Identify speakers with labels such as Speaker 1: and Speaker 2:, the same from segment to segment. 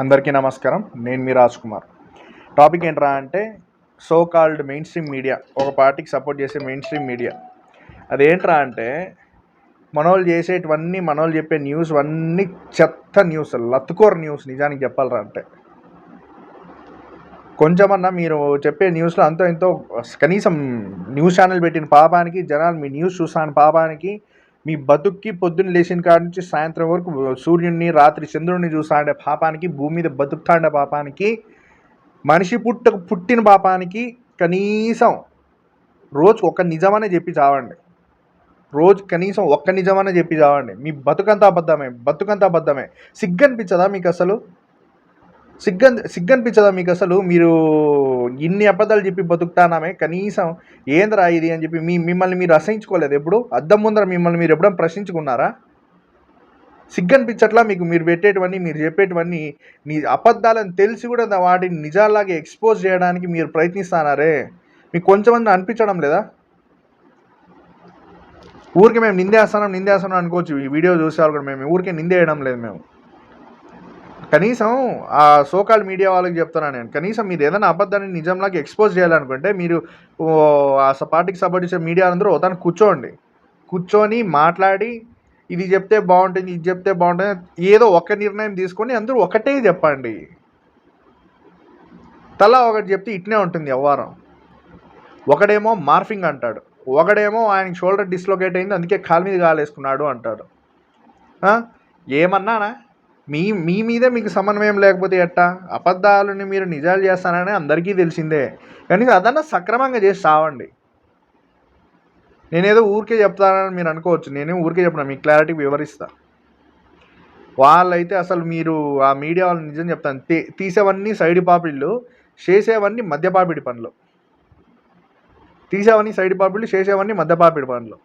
Speaker 1: అందరికీ నమస్కారం. నేను మీ రాజ్ కుమార్. టాపిక్ ఏంట్రా అంటే so called main stream media, ఒక పార్టీకి సపోర్ట్ చేసే మెయిన్ స్ట్రీమ్ మీడియా. అదేంట్రా అంటే మనోళ్ళు చేసేటివన్నీ, మనోళ్ళు చెప్పే న్యూస్ అన్నీ చెత్త న్యూస్, లత్తుకోర న్యూస్. నిజానికి చెప్పాలరా అంటే కొంచెమన్నా మీరు చెప్పే న్యూస్లో అంతో ఎంతో కనీసం న్యూస్ ఛానల్ పెట్టిన పాపానికి, జనాలు మీ న్యూస్ చూస్తాను పాపానికి, మీ బతుక్కి పొద్దున్న లేచిన కాడ నుంచి సాయంత్రం వరకు సూర్యుడిని, రాత్రి చంద్రుడిని చూస్తాండే పాపానికి, భూమి మీద బతుకుతాండే పాపానికి, మనిషి పుట్టిన పాపానికి కనీసం రోజు ఒక నిజమనే చెప్పి చావండి. రోజు కనీసం ఒక్క నిజమనే చెప్పి చావండి. మీ బతుకంతా అబద్ధమే. సిగ్గనిపించదా మీకు అసలు? సిగ్గనిపించదా మీకు అసలు? మీరు ఇన్ని అబద్ధాలు చెప్పి బతుకుతానామే, కనీసం ఏంద్రా ఇది అని చెప్పి మిమ్మల్ని మీరు అసహించుకోలేదు ఎప్పుడు? అద్దం ముందర మిమ్మల్ని మీరు ఎప్పుడైనా ప్రశ్నించుకున్నారా? సిగ్గనిపించట్లా మీకు? మీరు పెట్టేటివన్నీ, మీరు చెప్పేటివన్నీ మీ అబద్ధాలని తెలిసి కూడా వాటిని నిజాలాగా ఎక్స్పోజ్ చేయడానికి మీరు ప్రయత్నిస్తున్నారే, మీకు కొంచెమంది అనిపించడం లేదా? ఊరికి మేము నిందేస్తున్నాం అనుకోవచ్చు. ఈ వీడియో చూసేవాళ్ళు కూడా మేము ఊరికే నిందేయడం లేదు. మేము కనీసం ఆ సోకాల్ మీడియా వాళ్ళకి చెప్తున్నాను నేను, కనీసం మీరు ఏదైనా అబద్ధాన్ని నిజంలాగా ఎక్స్పోజ్ చేయాలనుకుంటే మీరు ఆ పార్టీకి సపోర్ట్ చేసే మీడియా అందరూ ఒకదాన్ని కూర్చొని మాట్లాడి ఇది చెప్తే బాగుంటుంది, ఇది చెప్తే బాగుంటుంది, ఏదో ఒక నిర్ణయం తీసుకొని అందరూ ఒకటే చెప్పండి. తలా ఒకటి చెప్తే ఇట్నే ఉంటుంది వ్యవహారం. ఒకడేమో మార్ఫింగ్ అంటాడు, ఒకడేమో ఆయనకి షోల్డర్ డిస్లొకేట్ అయింది అందుకే కాలు మీద కాలేసుకున్నాడు అంటాడు. ఏమన్నానా? మీ మీదే మీకు సమన్వయం లేకపోతే ఎట్టా? అబద్ధాలని మీరు నిజాలు చేస్తానని అందరికీ తెలిసిందే, కానీ అదన్నా సక్రమంగా చేసి చావండి. నేనేదో ఊరికే చెప్తానని మీరు అనుకోవచ్చు, నేనేం ఊరికే చెప్పిన, మీకు క్లారిటీ వివరిస్తా. వాళ్ళైతే అసలు మీరు ఆ మీడియా వాళ్ళు నిజం చెప్తాను, తీసేవన్నీ సైడ్ పాపిళ్ళు, చేసేవన్నీ మధ్యపాపిడి పనులు. తీసేవన్నీ సైడ్ పాపిళ్ళు, చేసేవన్నీ మధ్యపాపిడి పనులు.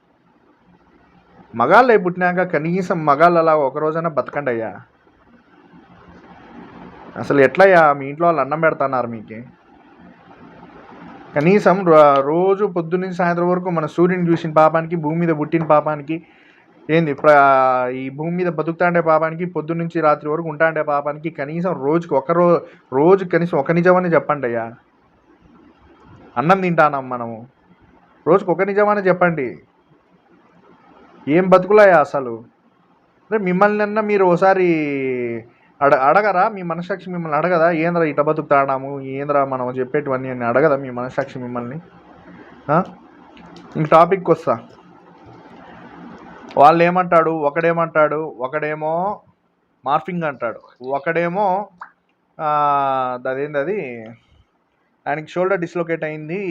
Speaker 1: మగాళ్ళు అయి పుట్టినాక కనీసం మగాళ్ళు అలా ఒక రోజైనా బతకండి అయ్యా. అసలు ఎట్లయ్యా మీ ఇంట్లో వాళ్ళు అన్నం పెడుతున్నారు మీకు? కనీసం రోజు పొద్దున్నీ సాయంత్రం వరకు మన సూర్యుని చూసిన పాపానికి, భూమి మీద పుట్టిన పాపానికి, ఏంది ఈ భూమి మీద బతుకుతాండే పాపానికి, పొద్దున్నుంచి రాత్రి వరకు ఉంటాండే పాపానికి కనీసం రోజు కనీసం ఒక నిజమని చెప్పండి అయ్యా. అన్నం తింటానం మనము, రోజుకు ఒక నిజమని చెప్పండి. ఏం బతుకులాయా అసలు? మిమ్మల్ని అన్నా మీరు ఒకసారి అడగరా? మీ మనసాక్షి మిమ్మల్ని అడగదా? ఏంద్రా ఇట్లా బతుకుతాడాము, ఏంద్రా మనం చెప్పేటివన్నీ అని అడగదా మీ మనసాక్షి మిమ్మల్ని? ఇంక టాపిక్కి వస్తా. వాళ్ళు ఏమంటాడు, ఒకడేమో మార్ఫింగ్ అంటాడు, ఒకడేమో అదేంది ఆయనకి షోల్డర్ డిస్లొకేట్ అయింది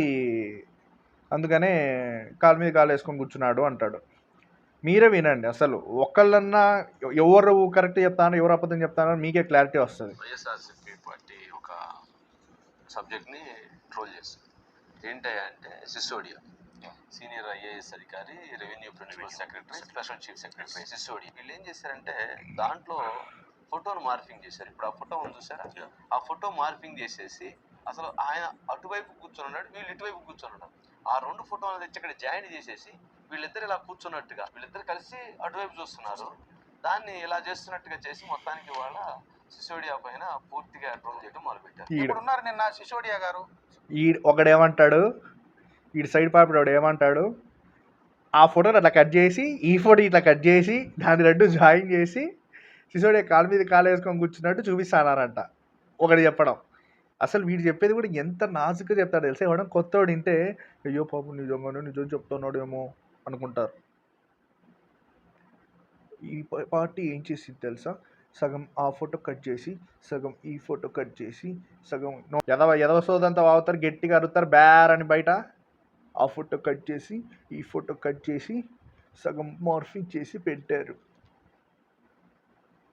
Speaker 1: అందుకనే కాలు మీద కాలు వేసుకొని కూర్చున్నాడు అంటాడు. మీరే వినండి, అసలు ఒకళ్ళన్నా ఎవరు కరెక్ట్ చెప్తానో ఎవరు అబద్ధం చెప్తానో మీకే క్లారిటీ వస్తుంది.
Speaker 2: వైఎస్ఆర్సీపీ పార్టీ ఒక సబ్జెక్ట్ని ట్రోల్ చేస్తుంది. ఏంటంటే సిసోడియా, సీనియర్ ఐఏఎస్ అధికారి, revenue principal secretary, special chief secretary Sisodia. వీళ్ళు ఏం చేశారంటే దాంట్లో ఫోటోను మార్ఫింగ్ చేశారు. ఇప్పుడు ఆ ఫోటో ఉంది చూసారా, ఆ ఫోటో మార్ఫింగ్ చేసేసి అసలు ఆయన అటువైపు కూర్చొని, వీళ్ళు ఇటువైపు కూర్చొని, ఆ రెండు ఫోటోలు తెచ్చి ఇక్కడ జాయిన్ చేసేసి వీళ్ళిద్దరు ఇలా కూర్చున్నట్టుగా, వీళ్ళిద్దరు కలిసి అటువైపు చూస్తున్నారు, దాన్ని ఇలా చేస్తున్నట్టుగా చేసి మొత్తానికి వాళ్ళ సిసోడియా పైన పూర్తిగా ట్రోల్ చేయడం మొదలుపెట్టారు. ఇప్పుడు ఉన్నారు నిన్న సిసోడియా గారు.
Speaker 1: ఒకడేమంటాడు, ఈ సైడ్ పాపిడోడు ఏమంటాడు, ఆ ఫోటోని అట్లా కట్ చేసి ఈ ఫోటో ఇట్లా కట్ చేసి దాని రెండు జాయిన్ చేసి సిసోడియా కాలు మీద కాలు వేసుకొని కూర్చున్నట్టు చూపిస్తానారంట. ఒకటి చెప్పడం, అసలు వీడు చెప్పేది కూడా ఎంత నాజుగా చెప్తాడు తెలుసా? ఇవ్వడం కొత్తవాడు వింటే అయ్యో పాపం నిజంగానే నిజం చెప్తున్నాడేమో అనుకుంటారు. ఈ పార్టీ ఏం చేసింది తెలుసా? సగం ఆ ఫోటో కట్ చేసి, సగం ఈ ఫోటో కట్ చేసి, సగం ఎదవ సోదంతా వాగుతారు, గట్టిగా అరుతారు బేరని బయట. ఆ ఫోటో కట్ చేసి, ఈ ఫోటో కట్ చేసి, సగం మార్ఫింగ్ చేసి పెట్టారు.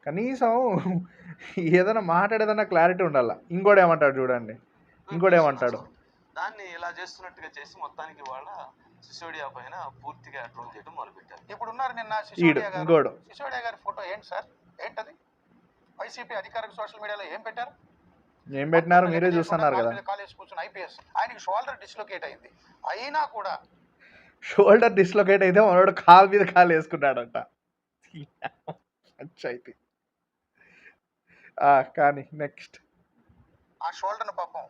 Speaker 1: కనీసం ఏదైనా మాట్లాడేదన్నా క్లారిటీ ఉండాల. ఇంకోటి ఏమంటాడు చూడండి,
Speaker 2: దాన్ని ఇలా చేస్తున్నట్టుగా చేసి మొత్తానికి వాళ్ళ సిసోడియా పైన పూర్తిగా ట్రోల్ చేయడం మొదలుపెట్టారు. ఇప్పుడు ఉన్నారు నిన్న సిసోడియా గారి ఫోటో ఏంటి సార్? ఏంటది? వైసీపీ అధికారిక సోషల్ మీడియాలో ఏం
Speaker 1: పెట్టినారు మీరే చూస్తున్నారు కదా.
Speaker 2: కాలేజ్ కూర్చుని ఐపీఎస్, ఆయనకి షోల్డర్ డిస్లొకేట్ అయింది, అయినా కూడా
Speaker 1: షోల్డర్ డిస్లొకేట్ అయితే మనోడు కాలు మీద కాలు వేసుకున్నాడంట. అయితే కానీ నెక్స్ట్.
Speaker 3: ఆ షోల్డర్ను పాపం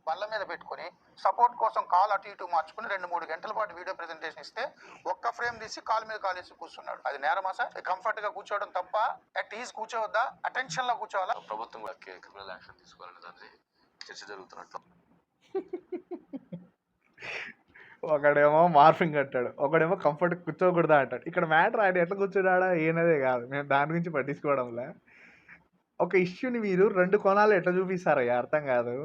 Speaker 3: బల్ల మీద పెట్టుకొని సపోర్ట్ కోసం కాల్ అటు ఇటు మార్చుకుని 2-3 గంటల పాటు వీడియో ప్రెజెంటేషన్ ఇస్తే ఒక్క ఫ్రేమ్ తీసి కాలు మీద కాలేసి కూర్చున్నాడు. అది నేరమా సార్? కంఫర్ట్ గా కూర్చోవడం తప్ప? At is కూర్చోవద్దా? అటెన్షన్ లో కూర్చోవాలా?
Speaker 2: ప్రభుత్వం క్రిమినల్ యాక్షన్ తీసుకోవాలని దాన్ని చర్చ జరుగుతున్నట్లు.
Speaker 1: ఒకడేమో మార్ఫింగ్ అంటాడు, ఒకడేమో కంఫర్ట్ కూర్చోకూడదా అంటాడు. ఇక్కడ మ్యాటర్ ఆయన ఎట్లా కూర్చున్నాడా ఏనదే కాదు, మేము దాని గురించి పట్టించుకోవడంలే. ఒక ఇష్యూని మీరు 2 కోణాలు ఎట్లా చూపిస్తారయ్యా అర్థం కాదు.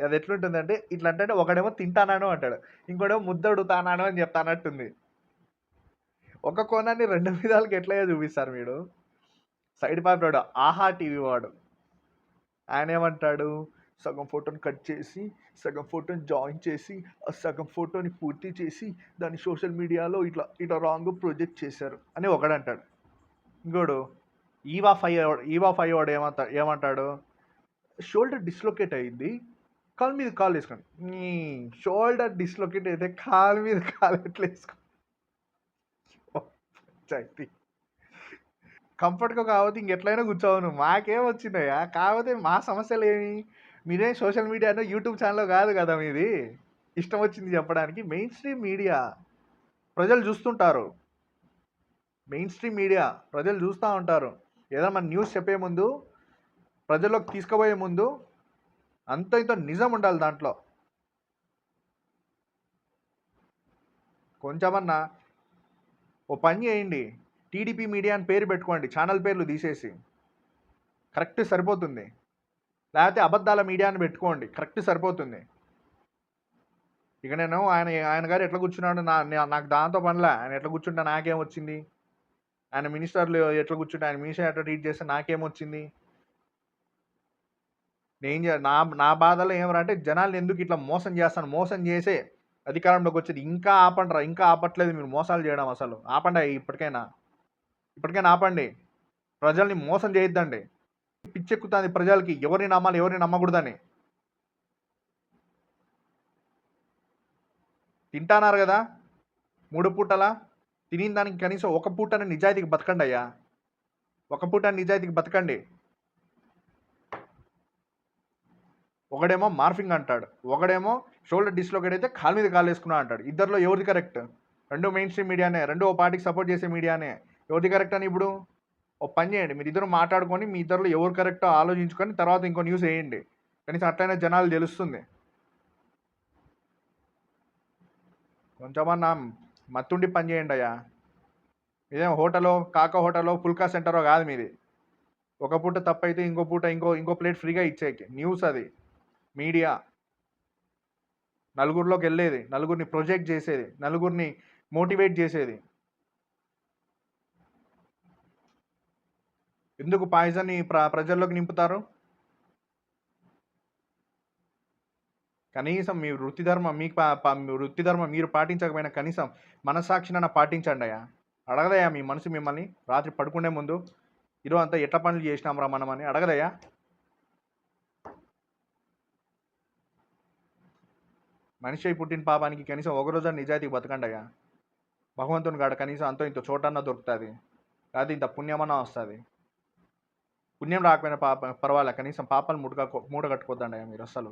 Speaker 1: అది ఎట్లుంటుందంటే ఇట్లా అంటే ఒకడేమో తింటానాను అంటాడు, ఇంకోడేమో ముద్దడుతానాను అని చెప్తానట్టుంది. ఒక కోణాన్ని 2 విధాలుగా ఎట్లయ్యా చూపిస్తారు మీరు. సైడ్ పాపడాడు ఆహా టీవీ వాడు, ఆయన ఏమంటాడు, సగం ఫోటోని కట్ చేసి సగం ఫోటోని జాయిన్ చేసి ఆ సగం ఫోటోని పూర్తి చేసి దాన్ని సోషల్ మీడియాలో ఇట్లా ఇట్లా రాంగ్ ప్రొజెక్ట్ చేశారు అని ఒకడంటాడు. ఇంకోడు ఈవా ఫైవ్ వాడు ఏమంటాడు, షోల్డర్ డిస్లొకేట్ అయింది, కాలు మీద కాలు వేసుకోండి. షోల్డర్ డిస్లొకేట్ అయితే కాలు మీద కాలు ఎట్లా వేసుకో. కంఫర్ట్గా కాకపోతే ఇంకెట్లయినా కూర్చోవను, మాకేం వచ్చిందయ్యా. కాకపోతే మా సమస్యలు ఏమి, మీరేం సోషల్ మీడియాలో యూట్యూబ్ ఛానల్ కాదు కదా మీది ఇష్టం వచ్చింది చెప్పడానికి. మెయిన్ స్ట్రీమ్ మీడియా ప్రజలు చూస్తుంటారు, మెయిన్ స్ట్రీమ్ మీడియా ప్రజలు చూస్తూ ఉంటారు. ఏదైనా మన న్యూస్ చెప్పే ముందు, ప్రజల్లోకి తీసుకుపోయే ముందు అంత ఇంత నిజం ఉండాలి దాంట్లో. కొంచెమన్నా ఓ పని చేయండి, టీడీపీ మీడియా అని పేరు పెట్టుకోండి, ఛానల్ పేర్లు తీసేసి, కరెక్ట్ సరిపోతుంది. లేకపోతే అబద్ధాల మీడియా అని పెట్టుకోండి, కరెక్ట్ సరిపోతుంది. ఇక నేను ఆయన గారు ఎట్లా కూర్చున్నాడు నాకు దాంతో పనిలే. ఆయన ఎట్లా కూర్చుంటే నాకేం వచ్చింది, ఆయన మినిస్టర్లు ఎట్లా కూర్చుంటే ఆయన మినిస్టర్ ఎట్లా ట్రీట్ చేస్తే నాకేమొచ్చింది. నా బాధలో ఏమరా అంటే జనాల్ని ఎందుకు ఇట్లా మోసం చేస్తాను, మోసం చేసే అధికారంలోకి వచ్చేది. ఇంకా ఆపండిరా, ఇంకా ఆపట్లేదు మీరు మోసాలు చేయడం. అసలు ఆపండి, ఇప్పటికైనా ఆపండి. ప్రజల్ని మోసం చేయొద్దండి. పిచ్చెక్కుతుంది ప్రజలకి, ఎవరిని నమ్మాలి ఎవరిని నమ్మకూడదని. తింటాన్నారు కదా 3 పూటలా, తిని దానికి కనీసం ఒక పూటని నిజాయితీకి బతకండి అయ్యా, ఒక పూటని నిజాయితీకి బతకండి. ఒకడేమో మార్ఫింగ్ అంటాడు, ఒకడేమో షోల్డర్ డిస్లోకేట్ అయితే కాలు మీద కాలు వేసుకున్నా అంటాడు. ఇద్దరిలో ఎవరిది కరెక్ట్? 2 మెయిన్ స్ట్రీమ్ మీడియానే, 2 ఓ పార్టీకి సపోర్ట్ చేసే మీడియానే. ఎవరిది కరెక్ట్ అని ఇప్పుడు ఒక పని చేయండి, మీరు ఇద్దరు మాట్లాడుకొని మీ ఇద్దరిలో ఎవరు కరెక్టో ఆలోచించుకొని తర్వాత ఇంకో న్యూస్ వేయండి, కనీసం అట్లయినా జనాలు తెలుస్తుంది. కొంచెమన్నా మత్తుండి పని చేయండి అయ్యా. ఇదేం హోటలో, కాకా హోటలో, ఫుల్కా సెంటరో కాదు మీది. ఒక పూట తప్పైతే ఇంకో పూట ఇంకో ప్లేట్ ఫ్రీగా ఇచ్చేకి న్యూస్. అది మీడియా నలుగురిలోకి వెళ్ళేది, నలుగురిని ప్రొజెక్ట్ చేసేది, నలుగురిని మోటివేట్ చేసేది. ఎందుకు పాయిజన్ని ప్రజల్లోకి నింపుతారు? కనీసం మీ వృత్తి ధర్మం వృత్తి ధర్మం మీరు పాటించకపోయినా కనీసం మనసాక్షినైనా పాటించండి అయ్యా. అడగదయ్యా మీ మనసు మిమ్మల్ని రాత్రి పడుకునే ముందు, ఈరోజు అంతా ఎట్లా పనులు చేసినాంరా మనం అని అడగదయ్యా. మనిషి అయి పుట్టిన పాపానికి కనీసం ఒక రోజు నిజాయితీకి బతకండి అయ్యా. భగవంతుని కాడ కనీసం అంతో ఇంత చోటన్నా దొరుకుతుంది, కాదు ఇంత పుణ్యమన్నా వస్తుంది. పుణ్యం రాకపోయినా పర్వాలే, కనీసం పాపాలు మూట కట్టుకోద్దండి అయ్యా మీరు అసలు.